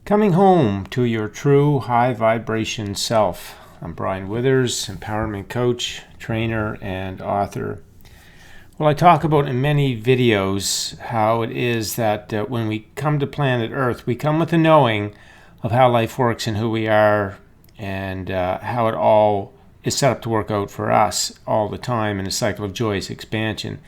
Coming home to your true high vibration self. I'm Brian Withers, empowerment coach, trainer, and author. Well, I talk about in many videos how it is that when we come to planet Earth, we come with a knowing of how life works and who we are and how it all is set up to work out for us all the time in a cycle of joyous expansion.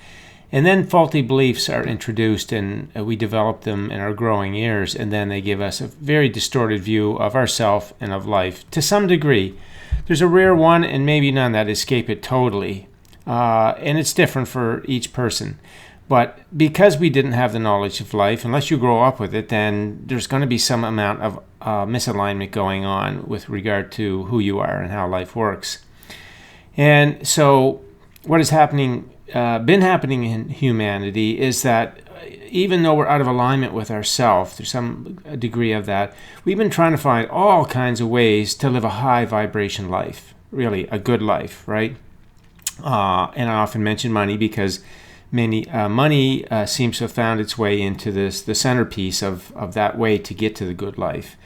And then faulty beliefs are introduced and we develop them in our growing years, and then they give us a very distorted view of ourself and of life to some degree. There's a rare one and maybe none that escape it totally, and it's different for each person. But because we didn't have the knowledge of life, unless you grow up with it, then there's going to be some amount of misalignment going on with regard to who you are and how life works. And so what is been happening in humanity is that even though we're out of alignment with ourselves, there's some degree of that, we've been trying to find all kinds of ways to live a high vibration life, really a good life, right? And I often mention money because money seems to have found its way into the centerpiece of that way to get to the good life.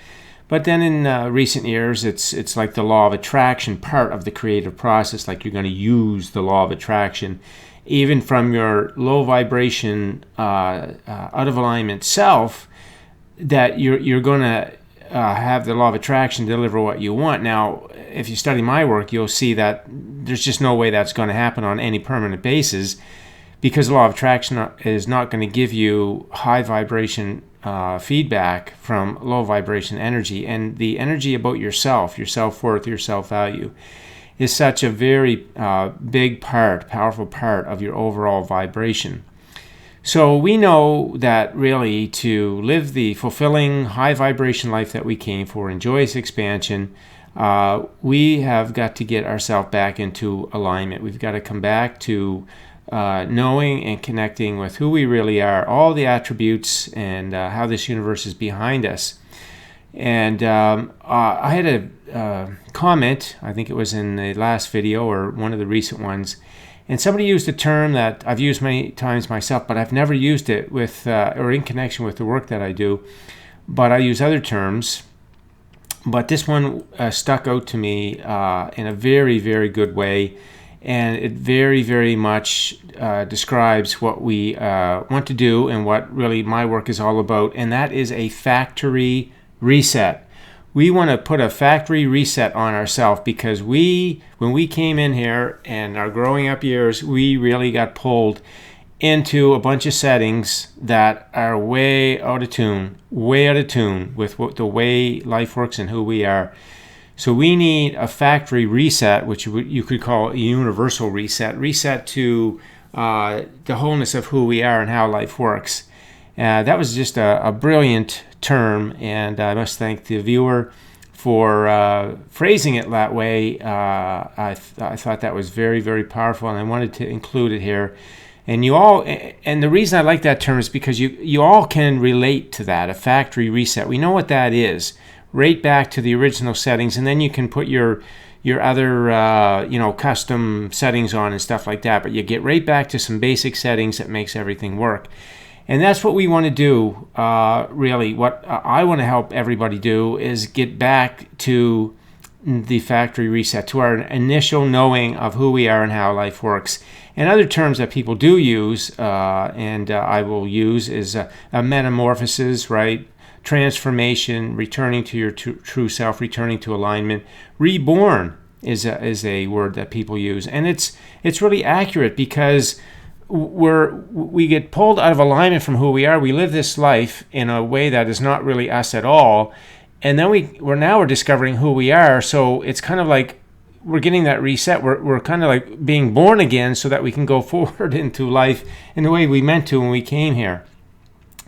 But then in recent years, it's like the law of attraction, part of the creative process, like you're going to use the law of attraction. Even from your low vibration, out of alignment self, that you're going to have the law of attraction deliver what you want. Now, if you study my work, you'll see that there's just no way that's going to happen on any permanent basis, because the law of attraction is not going to give you high vibration feedback from low vibration energy. And the energy about yourself, your self-worth, your self-value is such a very big part, powerful part of your overall vibration. So we know that really to live the fulfilling high vibration life that we came for in joyous expansion, we have got to get ourselves back into alignment. We've got to come back to knowing and connecting with who we really are, all the attributes and how this universe is behind us. And I had a comment, I think it was in the last video or one of the recent ones, and somebody used a term that I've used many times myself, but I've never used it with or in connection with the work that I do. But I use other terms. But this one stuck out to me in a very, very good way. And it very, very much describes what we want to do and what really my work is all about. And that is a factory reset. We want to put a factory reset on ourselves because when we came in here and our growing up years, we really got pulled into a bunch of settings that are way out of tune with the way life works and who we are. So we need a factory reset, which you could call a universal reset to the wholeness of who we are and how life works. That was just a brilliant term, and I must thank the viewer for phrasing it that way. I thought that was very, very powerful, and I wanted to include it here. And the reason I like that term is because you all can relate to that, a factory reset. We know what that is. Right back to the original settings, and then you can put your other custom settings on and stuff like that, but you get right back to some basic settings that makes everything work. And that's what we want to do. Really, what I want to help everybody do is get back to the factory reset, to our initial knowing of who we are and how life works. And other terms that people do use, and I will use, is a metamorphosis, right? Transformation, returning to your true self, returning to alignment. Reborn is a word that people use, and it's really accurate because we get pulled out of alignment from who we are. We live this life in a way that is not really us at all, and then we're discovering who we are. So it's kind of like we're getting that reset. We're kind of like being born again, so that we can go forward into life in the way we meant to when we came here.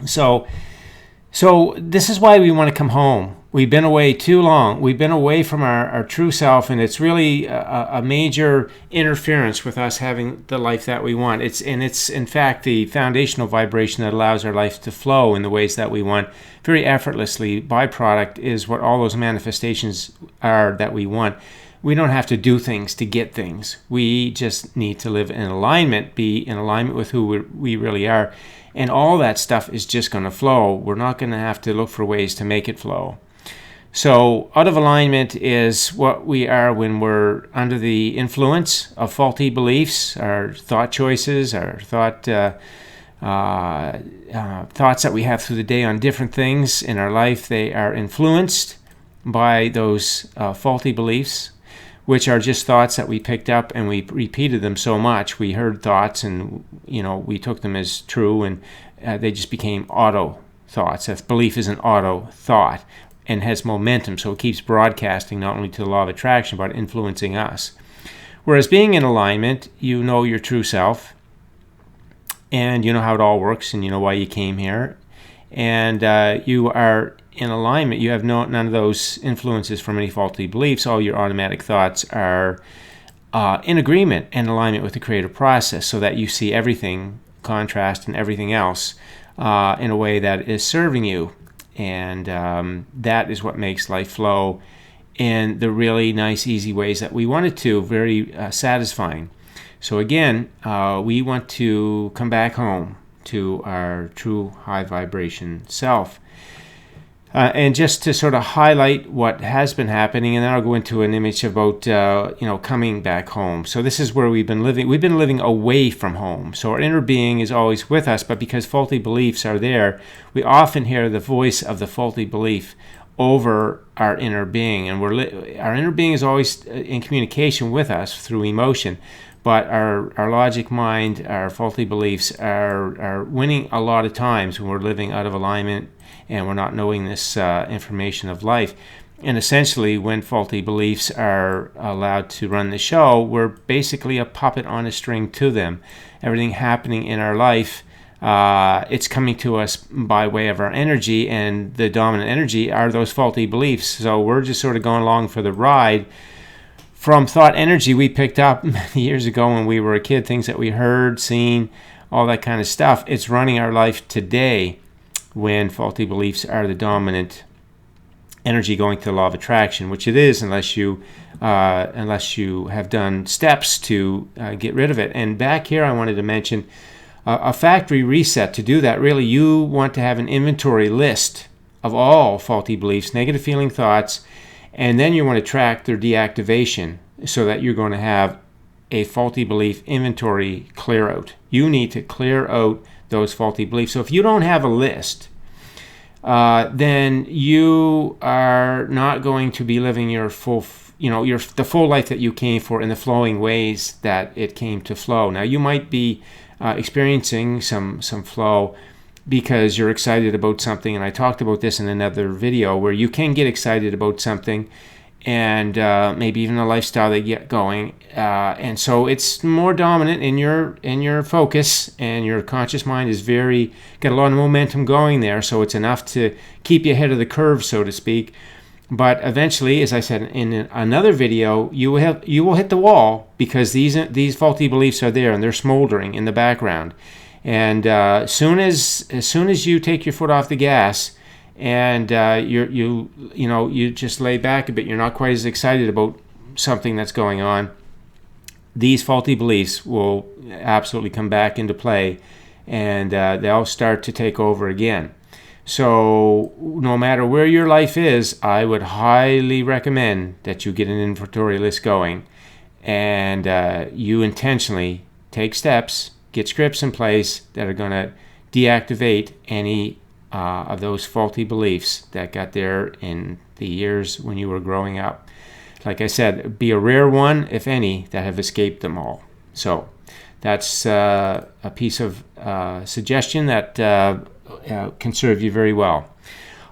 So this is why we want to come home. We've been away too long. We've been away from our true self, and it's really a major interference with us having the life that we want. It's in fact the foundational vibration that allows our life to flow in the ways that we want very effortlessly. Byproduct is what all those manifestations are that we want. We don't have to do things to get things. We just need to live in alignment, be in alignment with who we really are. And all that stuff is just going to flow. We're not going to have to look for ways to make it flow. So out of alignment is what we are when we're under the influence of faulty beliefs, our thought choices, our thoughts that we have through the day on different things in our life. They are influenced by those faulty beliefs, which are just thoughts that we picked up and we repeated them so much. We heard thoughts and we took them as true, and they just became auto thoughts. That belief is an auto thought and has momentum, so it keeps broadcasting not only to the law of attraction but influencing us. Whereas being in alignment, you know your true self, and you know how it all works, and you know why you came here, and you are in alignment. You have none of those influences from any faulty beliefs. All your automatic thoughts are in agreement and alignment with the creative process, so that you see everything, contrast, and everything else in a way that is serving you. And that is what makes life flow in the really nice, easy ways that we want it to, very satisfying. So again, we want to come back home to our true high vibration self. And just to sort of highlight what has been happening, and then I'll go into an image about coming back home. So this is where we've been living. We've been living away from home. So our inner being is always with us, but because faulty beliefs are there, we often hear the voice of the faulty belief over our inner being, and our inner being is always in communication with us through emotion. But our logic mind, our faulty beliefs are winning a lot of times when we're living out of alignment and we're not knowing this information of life. And essentially, when faulty beliefs are allowed to run the show, we're basically a puppet on a string to them. Everything happening in our life, it's coming to us by way of our energy, and the dominant energy are those faulty beliefs. So we're just sort of going along for the ride from thought energy we picked up many years ago when we were a kid, things that we heard, seen, all that kind of stuff. It's running our life today when faulty beliefs are the dominant energy going to the law of attraction, which it is unless you have done steps to get rid of it. And back here I wanted to mention a factory reset. To do that, really, you want to have an inventory list of all faulty beliefs, negative feeling thoughts, and then you want to track their deactivation so that you're going to have a faulty belief inventory clear out. You need to clear out those faulty beliefs. So if you don't have a list, then you are not going to be living your full, the full life that you came for in the flowing ways that it came to flow. Now you might be experiencing some flow because you're excited about something, and I talked about this in another video where you can get excited about something and maybe even a lifestyle they get going, and so it's more dominant in your focus, and your conscious mind is got a lot of momentum going there, so it's enough to keep you ahead of the curve, so to speak. But eventually, as I said in another video, you will hit the wall because these faulty beliefs are there and they're smoldering in the background. And as soon as you take your foot off the gas and you just lay back a bit, you're not quite as excited about something that's going on, these faulty beliefs will absolutely come back into play, and they'll start to take over again. So no matter where your life is, I would highly recommend that you get an inventory list going, and you intentionally take steps, get scripts in place that are going to deactivate any of those faulty beliefs that got there in the years when you were growing up. Like I said, be a rare one, if any, that have escaped them all. So that's a piece of suggestion that can serve you very well.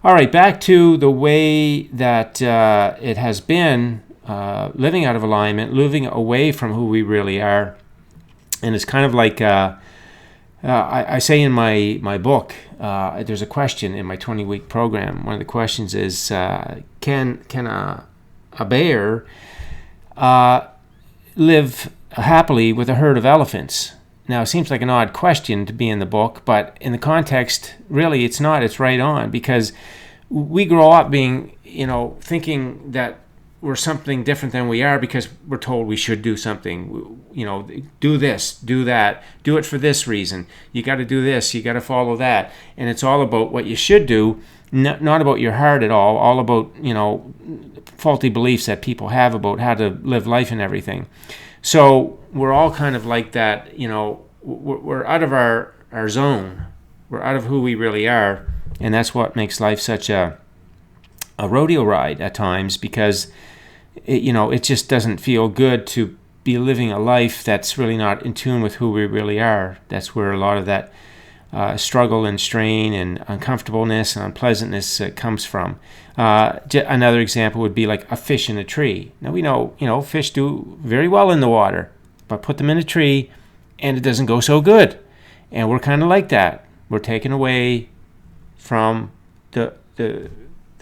All right, back to the way that it has been living out of alignment, living away from who we really are. And it's kind of like I say in my book, there's a question in my 20-week program. One of the questions is, can a bear live happily with a herd of elephants? Now, it seems like an odd question to be in the book, but in the context, really, it's not. It's right on, because we grow up being, thinking that we're something different than we are because we're told we should do something. Do this, do that, do it for this reason. You got to do this, you got to follow that. And it's all about what you should do, not about your heart at all about, faulty beliefs that people have about how to live life and everything. So we're all kind of like that, we're out of our zone. We're out of who we really are. And that's what makes life such a rodeo ride at times, because it just doesn't feel good to be living a life that's really not in tune with who we really are. That's where a lot of that struggle and strain and uncomfortableness and unpleasantness comes from. Another example would be like a fish in a tree. Now we know fish do very well in the water, but put them in a tree and it doesn't go so good. And we're kind of like that. We're taken away from the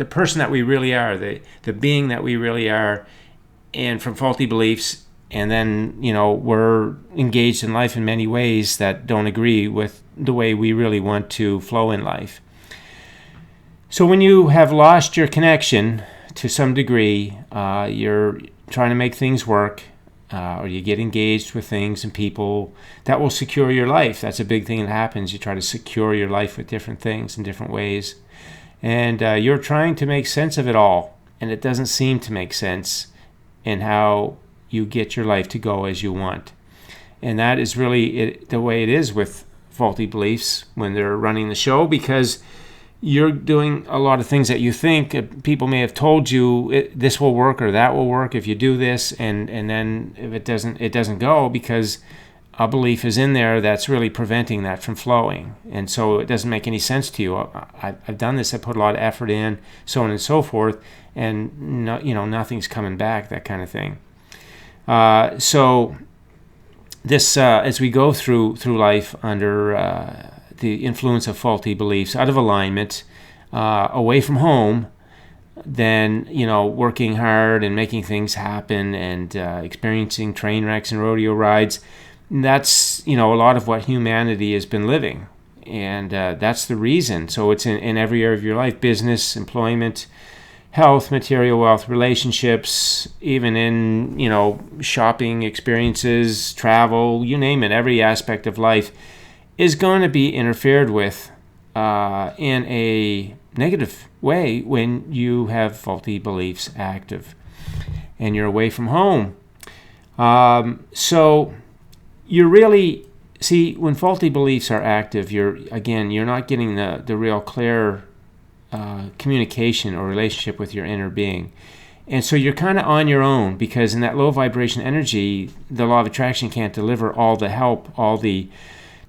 person that we really are, the being that we really are, and from faulty beliefs. And then, we're engaged in life in many ways that don't agree with the way we really want to flow in life. So when you have lost your connection to some degree, you're trying to make things work, or you get engaged with things and people that will secure your life. That's a big thing that happens. You try to secure your life with different things in different ways. And you're trying to make sense of it all, and it doesn't seem to make sense in how you get your life to go as you want. And that is really the way it is with faulty beliefs when they're running the show, because you're doing a lot of things that you think people may have told you this will work or that will work if you do this, and then if it doesn't go, because a belief is in there that's really preventing that from flowing. And so it doesn't make any sense to you. I've done this, I put a lot of effort in, so on and so forth, and nothing's coming back, that kind of thing. So this, as we go through life under the influence of faulty beliefs, out of alignment, away from home, then working hard and making things happen and experiencing train wrecks and rodeo rides, that's a lot of what humanity has been living, and that's the reason. So it's in every area of your life: business, employment, health, material wealth, relationships, even in shopping experiences, travel, you name it. Every aspect of life is going to be interfered with in a negative way when you have faulty beliefs active and you're away from home. So you really see, when faulty beliefs are active, you're not getting the real clear communication or relationship with your inner being. And so you're kind of on your own, because in that low vibration energy, the law of attraction can't deliver all the help, all the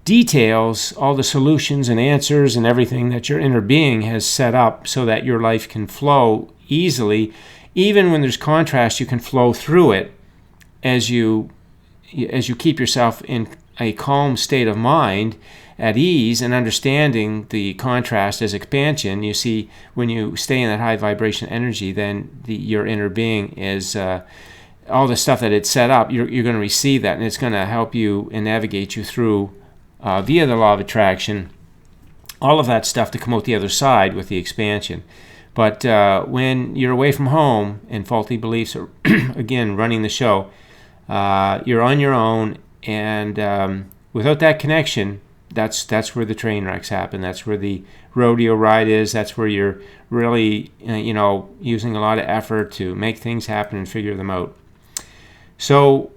details, all the solutions and answers and everything that your inner being has set up so that your life can flow easily. Even when there's contrast, you can flow through it as you keep yourself in a calm state of mind, at ease, and understanding the contrast as expansion. You see, when you stay in that high vibration energy, then your inner being is all the stuff that it's set up, you're going to receive that, and it's going to help you and navigate you through via the law of attraction, all of that stuff to come out the other side with the expansion. But when you're away from home and faulty beliefs are again running the show, you're on your own, and without that connection, that's where the train wrecks happen. That's where the rodeo ride is. That's where you're really using a lot of effort to make things happen and figure them out. So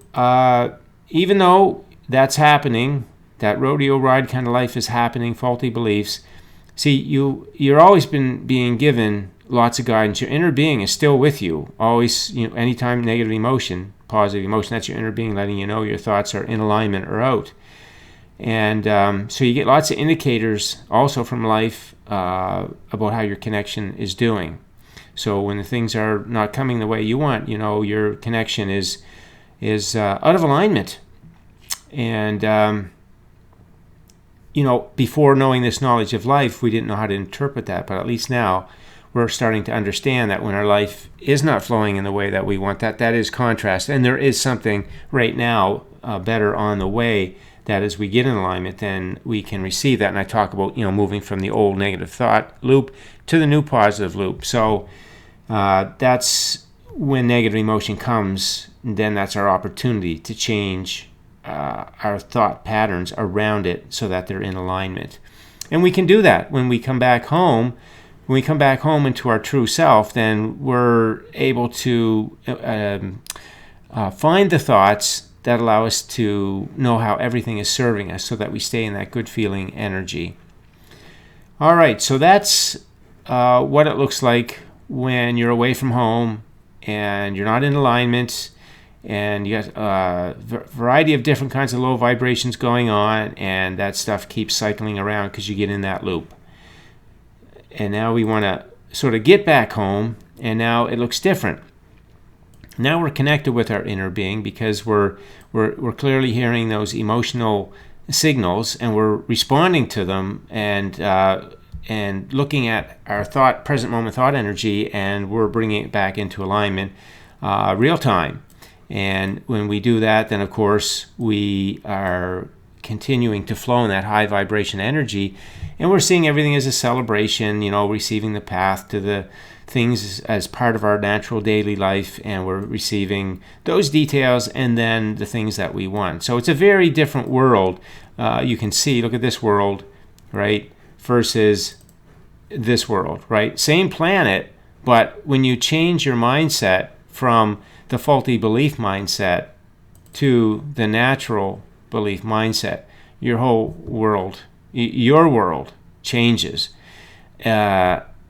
even though that's happening, that rodeo ride kind of life is happening, faulty beliefs, see, you're always being given lots of guidance. Your inner being is still with you always. Anytime negative emotion, positive emotion, that's your inner being letting you know your thoughts are in alignment or out. And so you get lots of indicators also from life about how your connection is doing. So when the things are not coming the way you want, your connection is out of alignment. And before knowing this knowledge of life, we didn't know how to interpret that. But at least now we're starting to understand that when our life is not flowing in the way that we want, that is contrast. And there is something right now better on the way, that as we get in alignment, then we can receive that. And I talk about, moving from the old negative thought loop to the new positive loop. So that's when negative emotion comes, then that's our opportunity to change our thought patterns around it so that they're in alignment. And we can do that when we come back home. When we come back home into our true self, then we're able to find the thoughts that allow us to know how everything is serving us so that we stay in that good feeling energy. All right, so that's what it looks like when you're away from home and you're not in alignment, and you got a variety of different kinds of low vibrations going on, and that stuff keeps cycling around because you get in that loop. And now we want to sort of get back home, and now it looks different. Now we're connected with our inner being because we're clearly hearing those emotional signals, and we're responding to them, and looking at our present moment thought energy, and we're bringing it back into alignment real time. And when we do that, then of course we are continuing to flow in that high vibration energy, and we're seeing everything as a celebration, receiving the path to the things as part of our natural daily life, and we're receiving those details and then the things that we want. So it's a very different world. You can see, look at this world, right, versus this world, right? Same planet, but when you change your mindset from the faulty belief mindset to the natural belief mindset, your whole world, your world changes.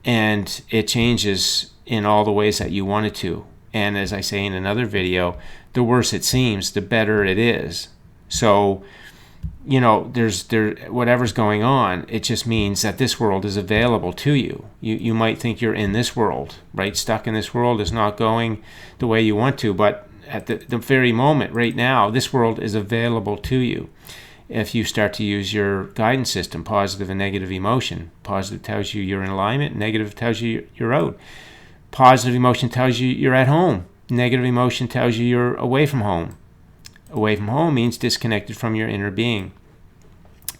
And it changes in all the ways that you want it to. And as I say in another video, the worse it seems, the better it is. So, there's whatever's going on, it just means that this world is available to you. You might think you're in this world, right? Stuck in this world, is not going the way you want to, but at the very moment, right now, this world is available to you. If you start to use your guidance system, positive and negative emotion. Positive tells you you're in alignment, negative tells you you're out. Positive emotion tells you you're at home. Negative emotion tells you you're away from home. Away from home means disconnected from your inner being.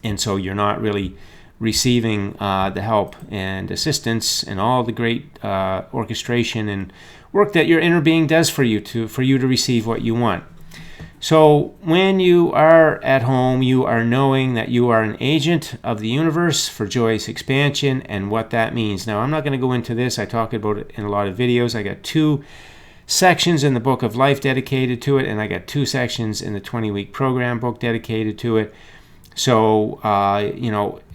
And so you're not really receiving the help and assistance and all the great orchestration and work that your inner being does for you to receive what you want. So when you are at home, you are knowing that you are an agent of the universe for joyous expansion and what that means. Now, I'm not going to go into this. I talk about it in a lot of videos. I got 2 sections in the Book of Life dedicated to it, and I got 2 sections in the 20-week program book dedicated to it. So,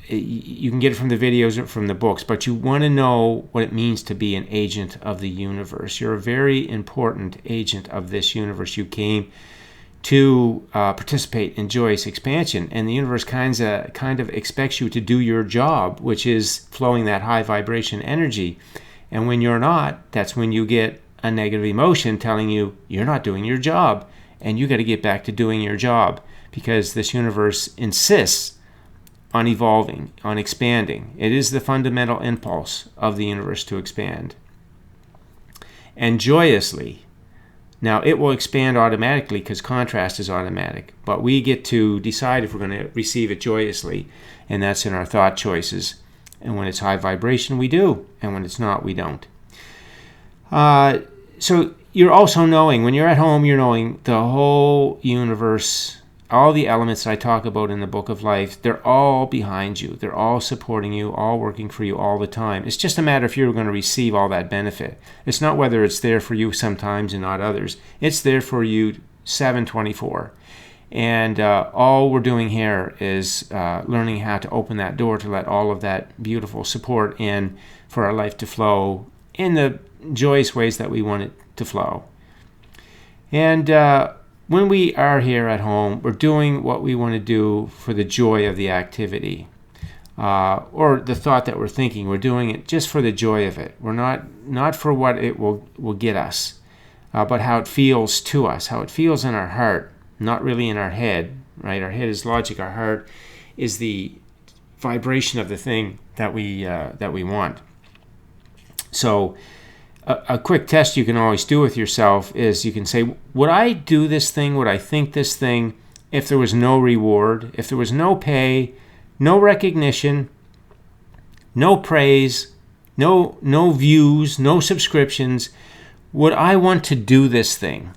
you can get it from the videos or from the books, but you want to know what it means to be an agent of the universe. You're a very important agent of this universe. You came to participate in joyous expansion, and the universe kind of expects you to do your job, which is flowing that high vibration energy. And when you're not, that's when you get a negative emotion telling you you're not doing your job, and you got to get back to doing your job, because this universe insists on evolving, on expanding. It is the fundamental impulse of the universe to expand. And joyously. Now, it will expand automatically because contrast is automatic, but we get to decide if we're going to receive it joyously, and that's in our thought choices. And when it's high vibration, we do, and when it's not, we don't. So you're also knowing, when you're at home, you're knowing the whole universe, all the elements that I talk about in the Book of Life, they're all behind you. They're all supporting you, all working for you all the time. It's just a matter if you're going to receive all that benefit. It's not whether it's there for you sometimes and not others. It's there for you 7/24. And all we're doing here is learning how to open that door to let all of that beautiful support in for our life to flow in the joyous ways that we want it to flow. And when we are here at home, we're doing what we want to do for the joy of the activity, or the thought that we're thinking. We're doing it just for the joy of it. We're not for what it will get us, but how it feels to us, how it feels in our heart, not really in our head, right? Our head is logic. Our heart is the vibration of the thing that we want. So a quick test you can always do with yourself is you can say, would I do this thing, would I think this thing if there was no reward, if there was no pay, no recognition, no praise, no views, no subscriptions? would I want to do this thing?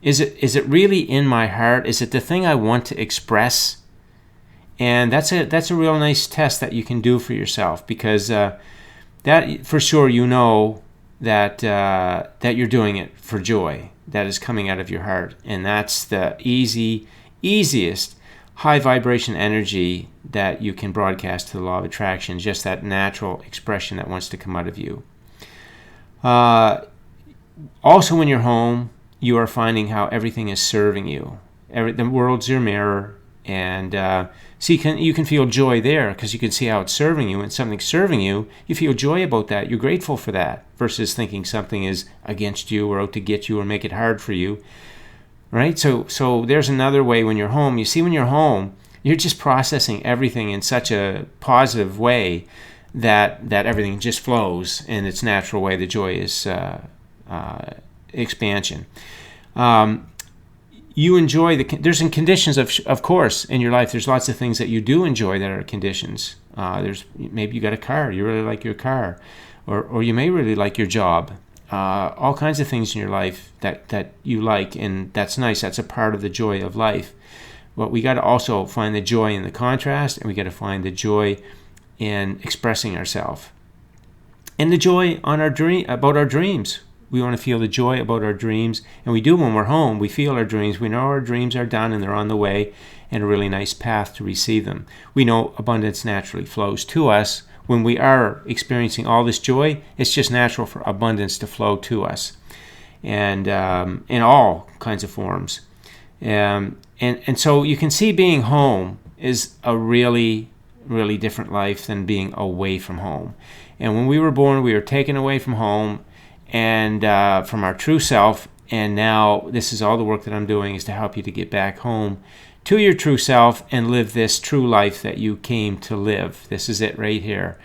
Is it really in my heart? Is it the thing I want to express? And that's a real nice test that you can do for yourself, because that for sure that that you're doing it for joy that is coming out of your heart, and that's the easiest high vibration energy that you can broadcast to the law of attraction, just that natural expression that wants to come out of you. Also, when you're home, you are finding how everything is serving you. The world's your mirror, and so you can feel joy there, because you can see how it's serving you. And something's serving you, you feel joy about that. You're grateful for that, versus thinking something is against you or out to get you or make it hard for you. Right? So there's another way when you're home. You see, when you're home, you're just processing everything in such a positive way that everything just flows in its natural way, the joyous expansion. You enjoy there's conditions of course in your life. There's lots of things that you do enjoy that are conditions. Maybe you got a car, you really like your car, or you may really like your job. All kinds of things in your life that you like, and that's nice. That's a part of the joy of life. But we got to also find the joy in the contrast, and we got to find the joy in expressing ourselves, and the joy on about our dreams. We want to feel the joy about our dreams, and we do when we're home. We feel our dreams. We know our dreams are done and they're on the way, and a really nice path to receive them. We know abundance naturally flows to us. When we are experiencing all this joy, it's just natural for abundance to flow to us, and in all kinds of forms. And so you can see being home is a really, really different life than being away from home. And when we were born, we were taken away from home and from our true self. And now this is all the work that I'm doing, is to help you to get back home to your true self and live this true life that you came to live. This is it right here.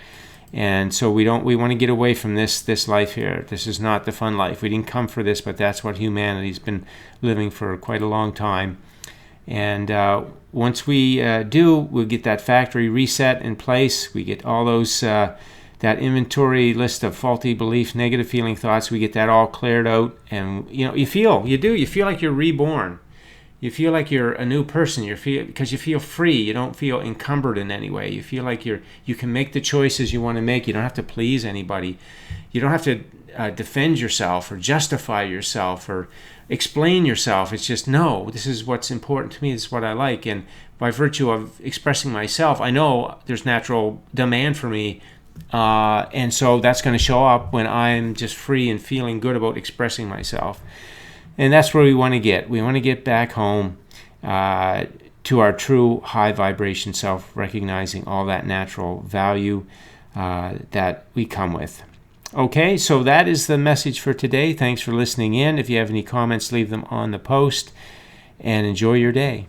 And so we want to get away from this life here. This is not the fun life. We didn't come for this, but that's what humanity's been living for quite a long time. And once we do, we'll get that factory reset in place. We get all those that inventory list of faulty belief, negative feeling thoughts. We get that all cleared out, and you feel like you're reborn. You feel like you're a new person. Because you feel free. You don't feel encumbered in any way. You feel like you can make the choices you want to make. You don't have to please anybody. You don't have to defend yourself or justify yourself or explain yourself. It's just, no, this is what's important to me. This is what I like. And by virtue of expressing myself, I know there's natural demand for me. And so that's going to show up when I'm just free and feeling good about expressing myself. And that's where we want to get. We want to get back home to our true high vibration self, recognizing all that natural value that we come with. Okay, so that is the message for today. Thanks for listening in. If you have any comments, leave them on the post, and enjoy your day.